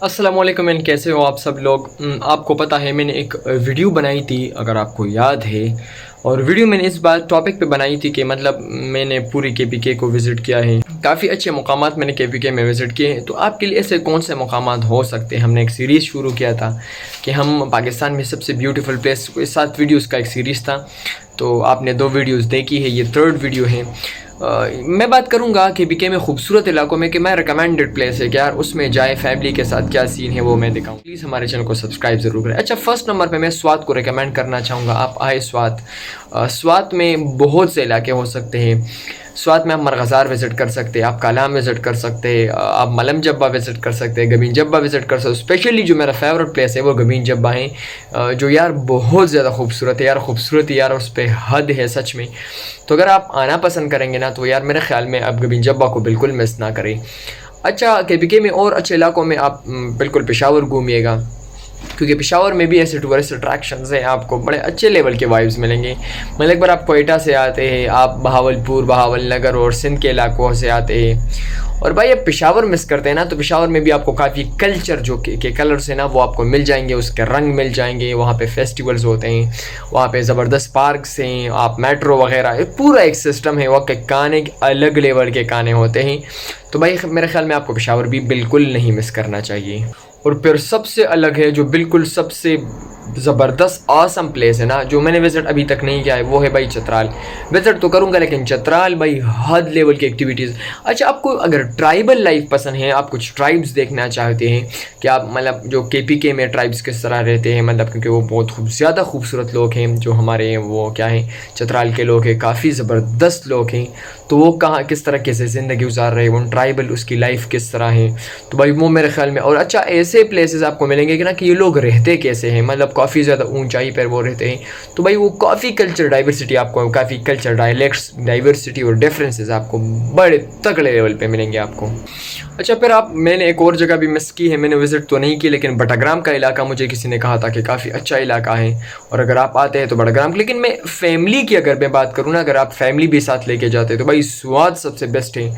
अस्सलाम वालेकुम एंड कैसे हो आप सब लोग। आपको पता है मैंने एक वीडियो बनाई थी, अगर आपको याद है। और वीडियो मैंने इस बार टॉपिक पे बनाई थी कि मतलब मैंने पूरी KPK को विज़िट किया है। काफ़ी अच्छे मकामात मैंने KPK में विज़िट किए हैं। तो आपके लिए ऐसे कौन से मकामात हो सकते हैं। हमने एक सीरीज़ शुरू किया था कि हम पाकिस्तान में सबसे ब्यूटीफुल प्लेस, 7 वीडियोज़ का एक सीरीज़ था। तो आपने 2 वीडियोज़ देखी है, ये 3rd वीडियो है। मैं बात करूंगा KPK में खूबसूरत इलाकों में कि मैं रिकमेंडेड प्लेस है कि यार उसमें जाए, फैमिली के साथ क्या सीन है वो मैं दिखाऊं। प्लीज़ हमारे चैनल को सब्सक्राइब ज़रूर करें। अच्छा, फर्स्ट नंबर पे मैं स्वात को रिकमेंड करना चाहूँगा। आप आए स्वात। स्वात में बहुत से इलाके हो सकते हैं। स्वात में आप मरगज़ार विज़िट कर सकते हैं, आप कालाम विज़िट कर सकते हैं, आप मलम जब्बा विज़िट कर सकते हैं, गमीन जब्बा विज़िट कर सकते हैं। स्पेशली जो मेरा फेवरेट प्लेस है वो गमीन जब्बा है, जो यार बहुत ज़्यादा खूबसूरत है यार, खूबसूरती यार उस पर हद है सच में। तो अगर आप आना पसंद करेंगे ना तो यार मेरे ख्याल में आप गमीन जब्बा को बिल्कुल मिस ना करें। अच्छा, KPK में और अच्छे इलाकों में आप बिल्कुल पेशावर घूमिएगा, क्योंकि पेशावर में भी ऐसे टूरिस्ट अट्रैक्शंस हैं, आपको बड़े अच्छे लेवल के वाइब्स मिलेंगे। मतलब एक बार आप कोयटा से आते हैं, आप बहावलपुर, बहावल नगर और सिंध के इलाकों से आते हैं और भाई आप पेशावर मिस करते हैं ना, तो पेशावर में भी आपको काफ़ी कल्चर जो के कलर्स हैं ना वो आपको मिल जाएंगे, उसके रंग मिल जाएंगे। वहाँ पे फेस्टिवल्स होते हैं, वहाँ पे ज़बरदस्त पार्क्स हैं, आप मेट्रो वगैरह, पूरा एक सिस्टम है। वहाँ के गाने अलग लेवल के गाने होते हैं। तो भाई मेरे ख्याल में आपको पेशावर भी बिल्कुल नहीं मिस करना चाहिए। और फिर सबसे अलग है, जो बिल्कुल सबसे ज़बरदस्त ऑसम प्लेस है ना, जो मैंने विज़िट अभी तक नहीं किया है, वो है भाई चतराल। विज़िट तो करूँगा लेकिन चतराल भाई हद लेवल की एक्टिविटीज़। अच्छा, आपको अगर ट्राइबल लाइफ पसंद है, आप कुछ ट्राइब्स देखना चाहते हैं कि आप मतलब जो KPK में ट्राइब्स किस तरह रहते हैं, मतलब क्योंकि वो बहुत ज़्यादा खूबसूरत लोग हैं जो हमारे वो क्या हैं, चतराल के लोग हैं, काफ़ी ज़बरदस्त लोग हैं। तो वो कहाँ किस तरह कैसे ज़िंदगी गुजार रहे हैं, वो ट्राइबल उसकी लाइफ किस तरह है, तो भाई वो मेरे ख्याल में। और अच्छा, ऐसे प्लेसेस आपको मिलेंगे कि ना कि ये लोग रहते कैसे हैं, मतलब काफ़ी ज़्यादा ऊंचाई पर वो रहते हैं। तो भाई वो काफ़ी कल्चर डाइवर्सिटी, आपको काफ़ी कल्चर डायलेक्ट्स डाइवर्सिटी और डिफरेंसेस आपको बड़े तगड़े लेवल पे मिलेंगे आपको। अच्छा, फिर आप मैंने एक और जगह भी मिस की है, मैंने विज़िट तो नहीं की, लेकिन बटाग्राम का इलाका मुझे किसी ने कहा था कि काफ़ी अच्छा इलाका है। और अगर आप आते हैं तो बटाग्राम, लेकिन मैं फैमिली की अगर मैं बात करूँ ना, अगर आप फैमिली भी साथ लेके जाते हैं तो भाई स्वात सबसे बेस्ट है।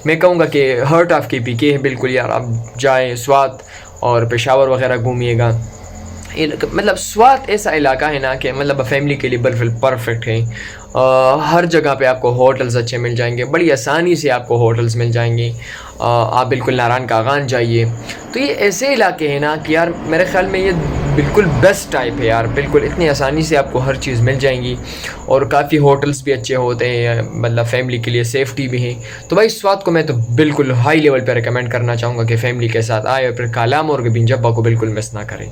मैं कहूँगा कि हार्ट ऑफ KPK है बिल्कुल यार। आप जाएँ स्वात और पेशावर वगैरह घूमिएगा। मतलब स्वात ऐसा इलाका है ना कि मतलब फैमिली के लिए बिल्कुल परफेक्ट है। हर जगह पे आपको होटल्स अच्छे मिल जाएंगे, बड़ी आसानी से आपको होटल्स मिल जाएंगे। आप बिल्कुल नारायण कागान जाइए। तो ये ऐसे इलाके हैं ना कि यार मेरे ख्याल में ये बिल्कुल बेस्ट टाइप है यार, बिल्कुल इतनी आसानी से आपको हर चीज़ मिल जाएंगी। और काफ़ी होटल्स भी अच्छे होते हैं, मतलब फैमिली के लिए सेफ्टी भी है। तो भाई स्वात को मैं तो बिल्कुल हाई लेवल पे रिकमेंड करना चाहूँगा कि फैमिली के साथ आए और फिर कालाम और गमीन जब्बा को बिल्कुल मिस ना करें।